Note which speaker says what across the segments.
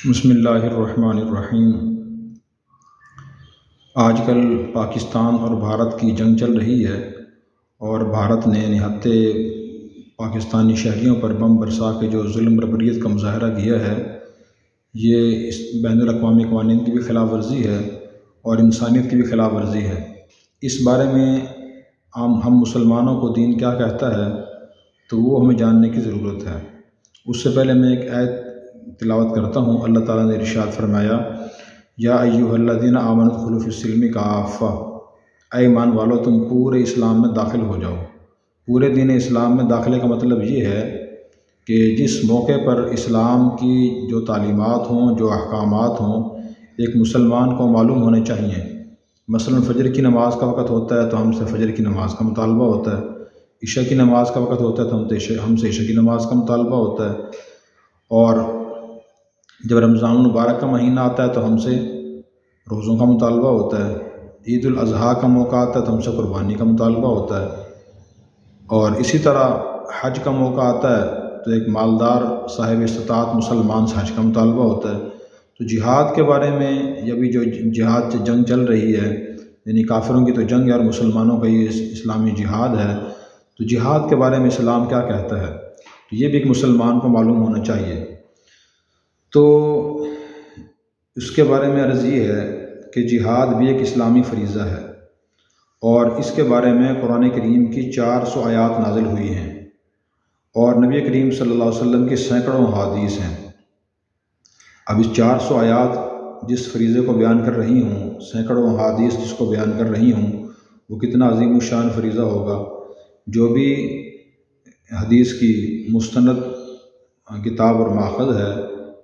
Speaker 1: بسم اللہ الرحمن الرحیم۔ آج کل پاکستان اور بھارت کی جنگ چل رہی ہے، اور بھارت نے نہتے پاکستانی شہریوں پر بم برسا کے جو ظلم بربریت کا مظاہرہ کیا ہے، یہ اس بین الاقوامی قوانین کی بھی خلاف ورزی ہے اور انسانیت کی بھی خلاف ورزی ہے۔ اس بارے میں ہم مسلمانوں کو دین کیا کہتا ہے تو وہ ہمیں جاننے کی ضرورت ہے۔ اس سے پہلے میں ایک آیت تلاوت کرتا ہوں۔ اللہ تعالیٰ نے ارشاد فرمایا، یا ایھا الذین آمنوا ادخلوا فی السلم کافہ، اے ایمان والو تم پورے اسلام میں داخل ہو جاؤ۔ پورے دین اسلام میں داخلے کا مطلب یہ ہے کہ جس موقع پر اسلام کی جو تعلیمات ہوں، جو احکامات ہوں، ایک مسلمان کو معلوم ہونے چاہیے۔ مثلا فجر کی نماز کا وقت ہوتا ہے تو ہم سے فجر کی نماز کا مطالبہ ہوتا ہے، عشاء کی نماز کا وقت ہوتا ہے تو ہم سے عشاء کی نماز کا مطالبہ ہوتا ہے، اور جب رمضان المبارک کا مہینہ آتا ہے تو ہم سے روزوں کا مطالبہ ہوتا ہے، عید الاضحیٰ کا موقع آتا ہے تو ہم سے قربانی کا مطالبہ ہوتا ہے، اور اسی طرح حج کا موقع آتا ہے تو ایک مالدار صاحب استطاعت مسلمان سے حج کا مطالبہ ہوتا ہے۔ تو جہاد کے بارے میں ابھی جو جہاد جنگ چل رہی ہے، یعنی کافروں کی تو جنگ ہے اور مسلمانوں کا یہ اسلامی جہاد ہے، تو جہاد کے بارے میں اسلام کیا کہتا ہے تو یہ بھی ایک مسلمان کو معلوم ہونا چاہیے۔ تو اس کے بارے میں عرض یہ ہے کہ جہاد بھی ایک اسلامی فریضہ ہے، اور اس کے بارے میں قرآن کریم کی 400 آیات نازل ہوئی ہیں، اور نبی کریم صلی اللہ علیہ وسلم کی سینکڑوں احادیث ہیں۔ اب اس 400 آیات جس فریضے کو بیان کر رہی ہوں، سینکڑوں احادیث جس کو بیان کر رہی ہوں، وہ کتنا عظیم الشان فریضہ ہوگا۔ جو بھی حدیث کی مستند کتاب اور ماخذ ہے،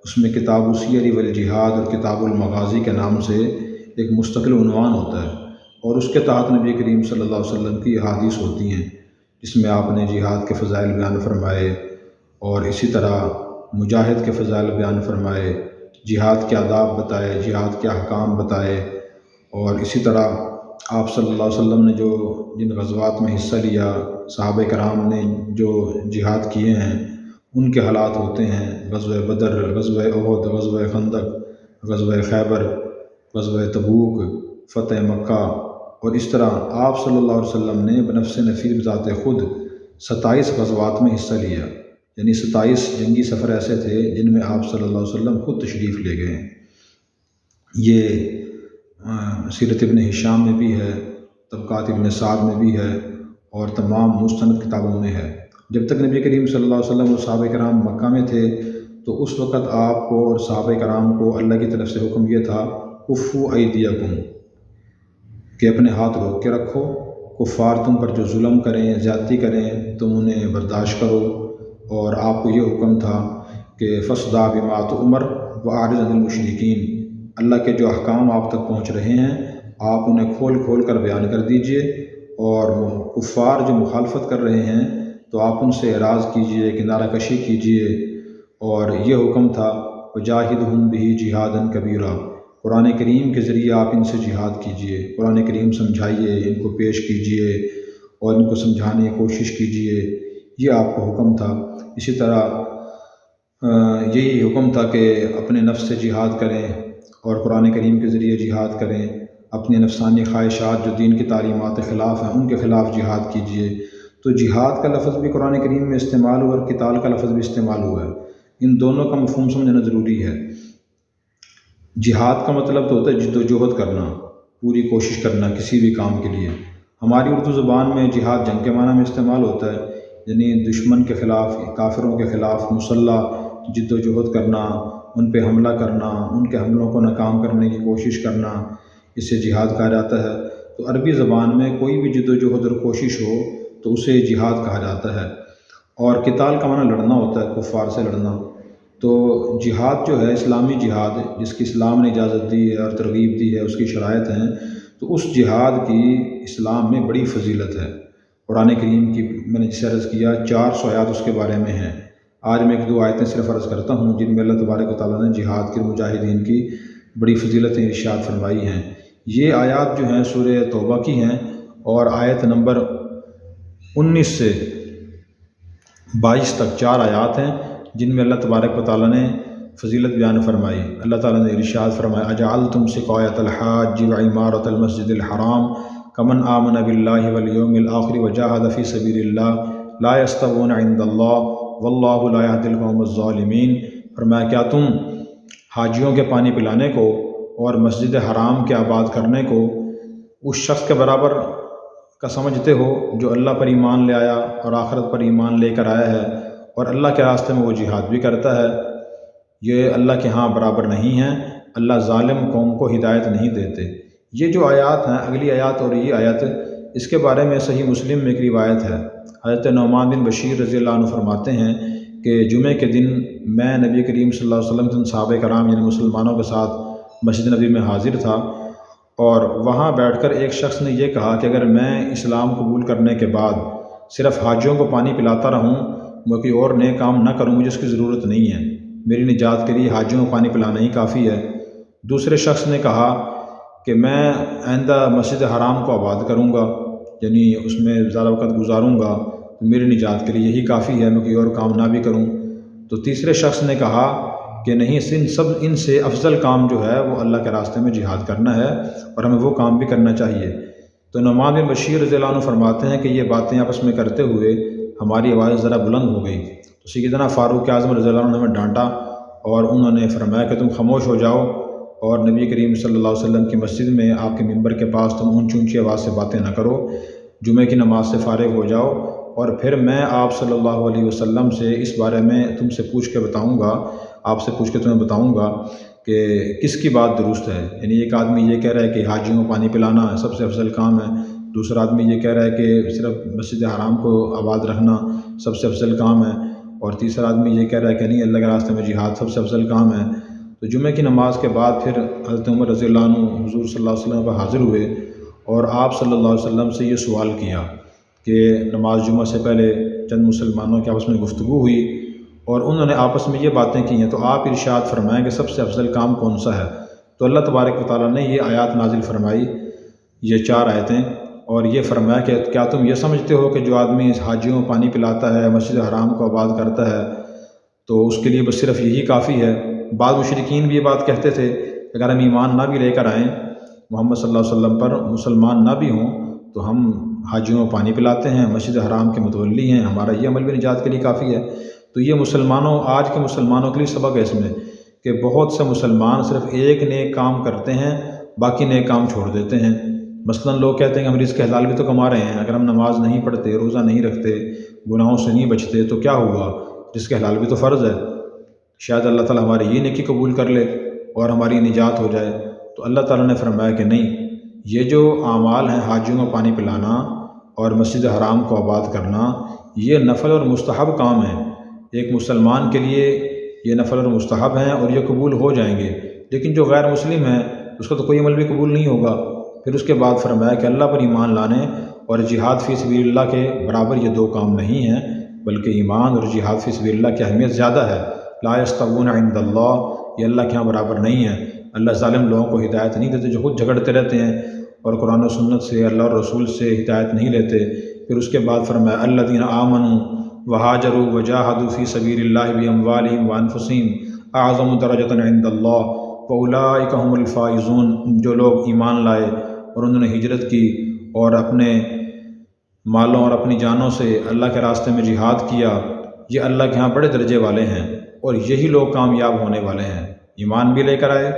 Speaker 1: اس میں کتاب السیر والجہاد اور کتاب المغازی کے نام سے ایک مستقل عنوان ہوتا ہے، اور اس کے تحت نبی کریم صلی اللہ علیہ وسلم کی احادیث ہوتی ہیں، جس میں آپ نے جہاد کے فضائل بیان فرمائے، اور اسی طرح مجاہد کے فضائل بیان فرمائے، جہاد کے آداب بتائے، جہاد کے احکام بتائے، اور اسی طرح آپ صلی اللہ علیہ وسلم نے جن غزوات میں حصہ لیا، صحابہ کرام نے جو جہاد کیے ہیں، ان کے حالات ہوتے ہیں، غزوہ بدر، غزوہ احد، غزوہ خندق، غزوہ خیبر، غزوہ تبوک، فتح مکہ، اور اس طرح آپ صلی اللہ علیہ وسلم نے بنفس نفیر بذات خود 27 غزوات میں حصہ لیا، یعنی 27 جنگی سفر ایسے تھے جن میں آپ صلی اللہ علیہ وسلم خود تشریف لے گئے ہیں۔ یہ سیرت ابن ہشام میں بھی ہے، طبقات ابن سعد میں بھی ہے، اور تمام مستند کتابوں میں ہے۔ جب تک نبی کریم صلی اللہ علیہ وسلم اور صحابہ کرام مکہ میں تھے تو اس وقت آپ کو اور صحابہ کرام کو اللہ کی طرف سے حکم یہ تھا، کفوا ایدیکم، کہ اپنے ہاتھ روک کے رکھو، کفار تم پر جو ظلم کریں، زیادتی کریں، تم انہیں برداشت کرو، اور آپ کو یہ حکم تھا کہ فاصدع بما تؤمر واعرض عن المشرکین، اللہ کے جو احکام آپ تک پہنچ رہے ہیں آپ انہیں کھول کھول کر بیان کر دیجئے، اور کفار جو مخالفت کر رہے ہیں تو آپ ان سے اعراض کیجئے، کنارہ کشی کیجئے۔ اور یہ حکم تھا وجاہدہم بہ جہادا کبیرا، قرآن کریم کے ذریعے آپ ان سے جہاد کیجئے، قرآن کریم سمجھائیے، ان کو پیش کیجئے اور ان کو سمجھانے کی کوشش کیجئے، یہ آپ کو حکم تھا۔ اسی طرح یہی حکم تھا کہ اپنے نفس سے جہاد کریں اور قرآن کریم کے ذریعے جہاد کریں، اپنی نفسانی خواہشات جو دین کی تعلیمات کے خلاف ہیں ان کے خلاف جہاد کیجئے۔ تو جہاد کا لفظ بھی قرآن کریم میں استعمال ہوا اور قتال کا لفظ بھی استعمال ہوا ہے، ان دونوں کا مفہوم سمجھنا ضروری ہے۔ جہاد کا مطلب تو ہوتا ہے جد و جہد کرنا، پوری کوشش کرنا کسی بھی کام کے لیے۔ ہماری اردو زبان میں جہاد جنگ کے معنی میں استعمال ہوتا ہے، یعنی دشمن کے خلاف، کافروں کے خلاف مسلح جد و جہد کرنا، ان پہ حملہ کرنا، ان کے حملوں کو ناکام کرنے کی کوشش کرنا، اسے جہاد کہا جاتا ہے۔ تو عربی زبان میں کوئی بھی جد و جہد اور کوشش ہو تو اسے جہاد کہا جاتا ہے، اور قتال کا معنی لڑنا ہوتا ہے، کفار سے لڑنا۔ تو جہاد جو ہے اسلامی جہاد، جس کی اسلام نے اجازت دی ہے اور ترغیب دی ہے، اس کی شرائط ہیں، تو اس جہاد کی اسلام میں بڑی فضیلت ہے۔ قرآن کریم کی میں نے جسے عرض کیا 400 آیات اس کے بارے میں ہیں۔ آج میں 1-2 آیتیں صرف عرض کرتا ہوں جن میں اللہ تبارک و تعالیٰ نے جہاد کے مجاہدین کی بڑی فضیلتیں ارشاد فرمائی ہیں۔ یہ آیات جو ہیں سورہ توبہ کی ہیں، اور آیت نمبر 19 سے 22 تک 4 آیات ہیں جن میں اللہ تبارک و تعالیٰ نے فضیلت بیان فرمائی۔ اللہ تعالیٰ نے ارشاد فرمایا اجعلتم سقایۃ الحاج وعمارۃ المسجد الحرام کمن آمن باللہ والیوم الآخر وجاہد فی سبیل اللہ لا یستوون عند اللہ واللہ لا یہدی القوم الظالمین۔ فرمایا کیا تم حاجیوں کے پانی پلانے کو اور مسجد حرام کے آباد کرنے کو اس شخص کے برابر کا سمجھتے ہو جو اللہ پر ایمان لے آیا اور آخرت پر ایمان لے کر آیا ہے اور اللہ کے راستے میں وہ جہاد بھی کرتا ہے؟ یہ اللہ کے ہاں برابر نہیں ہیں۔ اللہ ظالم قوم کو ہدایت نہیں دیتے۔ یہ جو آیات ہیں، اگلی آیات اور یہ آیت، اس کے بارے میں صحیح مسلم میں ایک روایت ہے۔ حضرت نعمان بن بشیر رضی اللہ عنہ فرماتے ہیں کہ جمعے کے دن میں نبی کریم صلی اللہ علیہ وسلم صحابہ کرام یعنی مسلمانوں کے ساتھ مسجد نبی میں حاضر تھا، اور وہاں بیٹھ کر ایک شخص نے یہ کہا کہ اگر میں اسلام قبول کرنے کے بعد صرف حاجیوں کو پانی پلاتا رہوں، میں کوئی اور نئے کام نہ کروں، مجھے اس کی ضرورت نہیں ہے، میری نجات کے لیے حاجیوں کو پانی پلانا ہی کافی ہے۔ دوسرے شخص نے کہا کہ میں آئندہ مسجد حرام کو آباد کروں گا، یعنی اس میں زیادہ وقت گزاروں گا، تو میری نجات کے لیے یہی کافی ہے، میں کوئی اور کام نہ بھی کروں۔ تو تیسرے شخص نے کہا کہ نہیں، ان سے افضل کام جو ہے وہ اللہ کے راستے میں جہاد کرنا ہے اور ہمیں وہ کام بھی کرنا چاہیے۔ تو نعمان بن بشیر رضی اللہ عنہ فرماتے ہیں کہ یہ باتیں آپس میں کرتے ہوئے ہماری آواز ذرا بلند ہو گئی، تو سیدنا فاروق اعظم رضی اللہ عنہ نے ہمیں ڈانٹا اور انہوں نے فرمایا کہ تم خاموش ہو جاؤ اور نبی کریم صلی اللہ علیہ وسلم کی مسجد میں آپ کے ممبر کے پاس تم اونچی اونچی آواز سے باتیں نہ کرو، جمعے کی نماز سے فارغ ہو جاؤ، اور پھر میں آپ صلی اللہ علیہ وسلم سے اس بارے میں تم سے پوچھ کے بتاؤں گا، آپ سے پوچھ کے تمہیں بتاؤں گا کہ کس کی بات درست ہے۔ یعنی ایک آدمی یہ کہہ رہا ہے کہ حاجیوں کو پانی پلانا سب سے افضل کام ہے، دوسرا آدمی یہ کہہ رہا ہے کہ صرف مسجد حرام کو آباد رکھنا سب سے افضل کام ہے، اور تیسرا آدمی یہ کہہ رہا ہے کہ نہیں، اللہ کے راستے میں جہاد سب سے افضل کام ہے۔ تو جمعے کی نماز کے بعد پھر حضرت عمر رضی اللہ عنہ حضور صلی اللہ علیہ وسلم پر حاضر ہوئے اور آپ صلی اللہ علیہ وسلم سے یہ سوال کیا کہ نماز جمعہ سے پہلے چند مسلمانوں کے آپس میں گفتگو ہوئی اور انہوں نے آپس میں یہ باتیں کی ہیں، تو آپ ارشاد فرمائیں کہ سب سے افضل کام کون سا ہے؟ تو اللہ تبارک و تعالیٰ نے یہ آیات نازل فرمائی، یہ 4 آیتیں، اور یہ فرمایا کہ کیا تم یہ سمجھتے ہو کہ جو آدمی حاجیوں کو پانی پلاتا ہے، مسجد حرام کو آباد کرتا ہے، تو اس کے لیے بس صرف یہی کافی ہے؟ بعض مشرکین بھی یہ بات کہتے تھے کہ اگر ہم ایمان نہ بھی لے کر آئیں محمد صلی اللہ علیہ وسلم پر، مسلمان نہ بھی ہوں، تو ہم حاجیوں کو پانی پلاتے ہیں، مسجد حرام کے متولی ہیں، ہمارا یہ عمل بھی نجات کے لیے کافی ہے۔ تو یہ آج کے مسلمانوں کے لیے سبق ہے اس میں کہ بہت سے مسلمان صرف ایک نیک کام کرتے ہیں، باقی نیک کام چھوڑ دیتے ہیں۔ مثلا لوگ کہتے ہیں کہ ہم رزق حلال بھی تو کما رہے ہیں، اگر ہم نماز نہیں پڑھتے، روزہ نہیں رکھتے، گناہوں سے نہیں بچتے تو کیا ہوا، رزق حلال بھی تو فرض ہے، شاید اللہ تعالیٰ ہماری یہ نیکی قبول کر لے اور ہماری نجات ہو جائے۔ تو اللہ تعالیٰ نے فرمایا کہ نہیں، یہ جو اعمال ہیں، حاجیوں کو پانی پلانا اور مسجد حرام کو آباد کرنا، یہ نفل اور مستحب کام ہیں۔ ایک مسلمان کے لیے یہ نفل اور مستحب ہیں اور یہ قبول ہو جائیں گے، لیکن جو غیر مسلم ہے اس کا تو کوئی عمل بھی قبول نہیں ہوگا۔ پھر اس کے بعد فرمایا کہ اللہ پر ایمان لانے اور جہاد فی سبیل اللہ کے برابر یہ 2 کام نہیں ہیں، بلکہ ایمان اور جہاد فی سبیل اللہ کی اہمیت زیادہ ہے۔ لا یستوون عند اللہ، یہ اللہ کے ہاں برابر نہیں ہے۔ اللہ ظالم لوگوں کو ہدایت نہیں دیتے جو خود جھگڑتے رہتے ہیں اور قرآن و سنت سے، اللہ اور رسول سے ہدایت نہیں لیتے۔ پھر اس کے بعد فرمایا الذین آمنوا وہاجروا وجاہدوا فی سبیل اللہ باموالہم وانفسہم اعظم درجۃ عند اللہ واولئک ھم الفائزون۔ جو لوگ ایمان لائے اور انہوں نے ہجرت کی اور اپنے مالوں اور اپنی جانوں سے اللہ کے راستے میں جہاد کیا، یہ اللہ کے ہاں بڑے درجے والے ہیں اور یہی لوگ کامیاب ہونے والے ہیں۔ ایمان بھی لے کر آئے،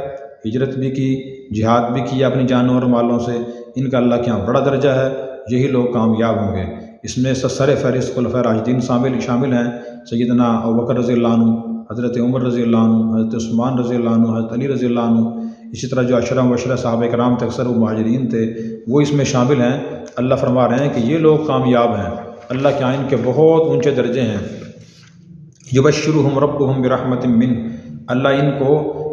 Speaker 1: ہجرت بھی کی، جہاد بھی کیا اپنی جانوں اور مالوں سے، ان کا اللہ کے ہاں بڑا درجہ ہے، یہی لوگ کامیاب ہوں گے۔ اس میں سر فہرست خلفائے راشدین شامل ہیں، سیدنا ابوبکر رضی اللہ عنہ، حضرت عمر رضی اللہ عنہ، حضرت عثمان رضی اللہ عنہ، حضرت علی رضی اللہ عنہ۔ اسی طرح جو عشرہ مبشرہ صحابہ کرام تھے، اکثر وہ مہاجرین تھے، وہ اس میں شامل ہیں۔ اللہ فرما رہے ہیں کہ یہ لوگ کامیاب ہیں، اللہ کے ہاں ان کے بہت اونچے درجے ہیں۔ یبشرہم ربہم برحمت منہ، اللہ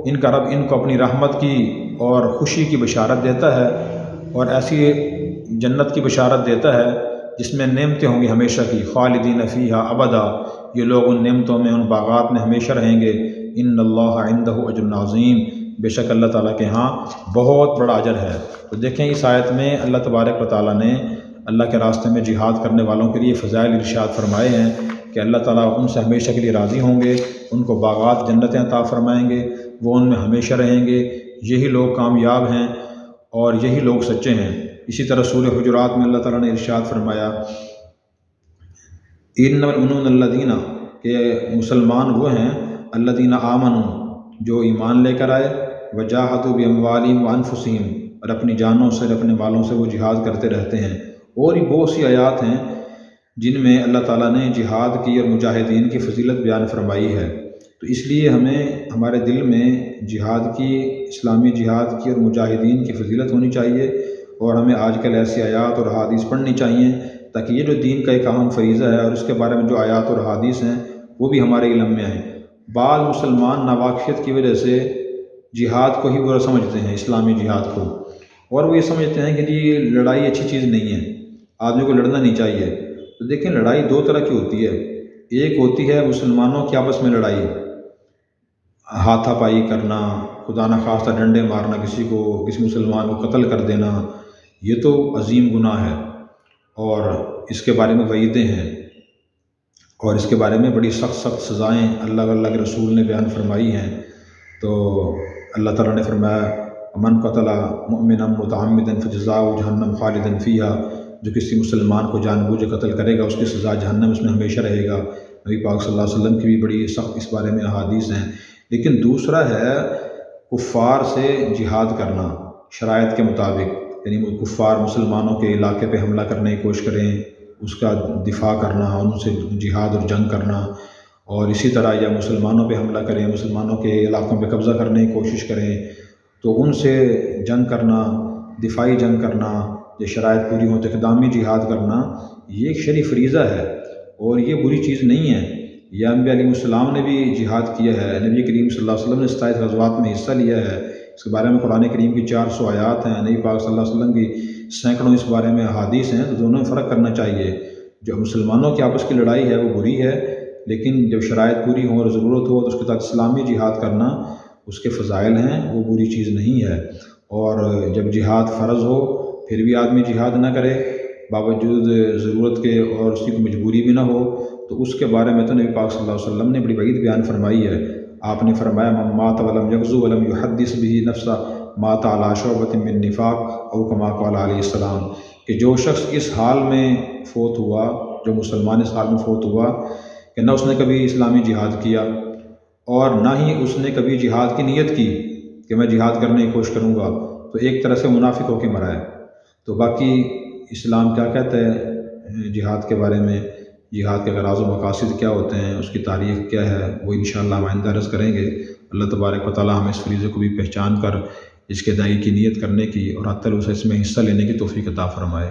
Speaker 1: ان کا رب ان کو اپنی رحمت کی اور خوشی کی بشارت دیتا ہے، اور ایسی جنت کی بشارت دیتا ہے جس میں نعمتیں ہوں گی ہمیشہ کی، خالدین فیہا ابدا، یہ لوگ ان نعمتوں میں، ان باغات میں ہمیشہ رہیں گے۔ ان اللہ عندہ اجر عظیم، بے شک اللہ تعالیٰ کے ہاں بہت بڑا اجر ہے۔ تو دیکھیں اس آیت میں اللہ تبارک و تعالیٰ نے اللہ کے راستے میں جہاد کرنے والوں کے لیے فضائل ارشاد فرمائے ہیں کہ کہ اللہ تعالیٰ ان سے ہمیشہ کے لیے راضی ہوں گے، ان کو باغات جنتیں عطا فرمائیں گے، وہ ان میں ہمیشہ رہیں گے۔ یہی لوگ کامیاب ہیں اور یہی لوگ سچے ہیں۔ اسی طرح سورہ حجرات میں اللہ تعالیٰ نے ارشاد فرمایا انما المؤمنون الذین، کہ مسلمان وہ ہیں الذین آمنوا، جو ایمان لے کر آئے، وجاہدوا باموالہم وانفسہم، اور اپنی جانوں سے اور اپنے مالوں سے وہ جہاد کرتے رہتے ہیں۔ اور بھی بہت سی آیات ہیں جن میں اللہ تعالیٰ نے جہاد کی اور مجاہدین کی فضیلت بیان فرمائی ہے۔ تو اس لیے ہمیں ہمارے دل میں جہاد کی، اسلامی جہاد کی اور مجاہدین کی فضیلت ہونی چاہیے، اور ہمیں آج کل ایسی آیات اور احادیث پڑھنی چاہیے تاکہ یہ جو دین کا ایک اہم فریضہ ہے اور اس کے بارے میں جو آیات اور احادیث ہیں وہ بھی ہمارے علم میں آئیں۔ بعض مسلمان ناواقفیت کی وجہ سے جہاد کو ہی برا سمجھتے ہیں، اسلامی جہاد کو، اور وہ یہ سمجھتے ہیں کہ جی لڑائی اچھی چیز نہیں ہے، آدمی کو لڑنا نہیں چاہیے۔ تو دیکھیں لڑائی دو طرح کی ہوتی ہے، ایک ہوتی ہے مسلمانوں کی آپس میں لڑائی، ہاتھا پائی کرنا، خدا نخواستہ ڈنڈے مارنا، کسی مسلمان کو قتل کر دینا، یہ تو عظیم گناہ ہے اور اس کے بارے میں وعیدیں ہیں، اور اس کے بارے میں بڑی سخت سخت سزائیں اللہ کے رسول نے بیان فرمائی ہیں۔ تو اللہ تعالیٰ نے فرمایا من قتل مؤمنا متعمدا فجزاؤہ جہنم خالدا فیہا، جو کسی مسلمان کو جان بوجھ قتل کرے گا اس کی سزا جہنم، اس میں ہمیشہ رہے گا۔ نبی پاک صلی اللہ علیہ وسلم کی بھی بڑی سخت اس بارے میں احادیث ہیں۔ لیکن دوسرا ہے کفار سے جہاد کرنا شرائط کے مطابق، یعنی وہ کفار مسلمانوں کے علاقے پہ حملہ کرنے کی کوشش کریں، اس کا دفاع کرنا، ان سے جہاد اور جنگ کرنا، اور اسی طرح یا مسلمانوں پہ حملہ کریں، مسلمانوں کے علاقوں پہ قبضہ کرنے کی کوشش کریں، تو ان سے جنگ کرنا، دفاعی جنگ کرنا، یہ شرائط پوری ہوں تو اقدامی جہاد کرنا، یہ ایک شرعی فریضہ ہے اور یہ بری چیز نہیں ہے۔ یہ انبیاء علیہ السلام نے بھی جہاد کیا ہے، نبی کریم صلی اللہ علیہ وسلم نے 27 غزوات میں حصہ لیا ہے، اس کے بارے میں قرآن کریم کی 400 آیات ہیں، نبی پاک صلی اللہ علیہ وسلم کی سینکڑوں اس بارے میں احادیث ہیں۔ تو دونوں میں فرق کرنا چاہیے، جو مسلمانوں کی آپس کی لڑائی ہے وہ بری ہے، لیکن جب شرائط پوری ہوں اور ضرورت ہو تو اس کے تحت اسلامی جہاد کرنا اس کے فضائل ہیں، وہ بری چیز نہیں ہے۔ اور جب جہاد فرض ہو پھر بھی آدمی جہاد نہ کرے باوجود ضرورت کے اور اس کی کوئی مجبوری بھی نہ ہو، تو اس کے بارے میں تو نبی پاک صلی اللہ علیہ وسلم نے بڑی وعید بیان فرمائی ہے۔ آپ نے فرمایا من مات ولم یغزو ولم یحدث به نفسہ مات علی شعبۃ من نفاق او کما قال علیہ السلام، کہ جو شخص اس حال میں فوت ہوا، جو مسلمان اس حال میں فوت ہوا کہ نہ اس نے کبھی اسلامی جہاد کیا اور نہ ہی اس نے کبھی جہاد کی نیت کی کہ میں جہاد کرنے کی کوشش کروں گا، تو ایک طرح سے منافق ہو کے مرا ہے۔ تو باقی اسلام کیا کہتا ہے جہاد کے بارے میں، جہاد کے غراض و مقاصد کیا ہوتے ہیں، اس کی تاریخ کیا ہے، وہ انشاءاللہ ہم آئندہ عرض کریں گے۔ اللہ تبارک و تعالیٰ ہمیں اس فریضے کو بھی پہچان کر اس کے ادائی کی نیت کرنے کی اور حتی اس میں حصہ لینے کی توفیق عطا فرمائے۔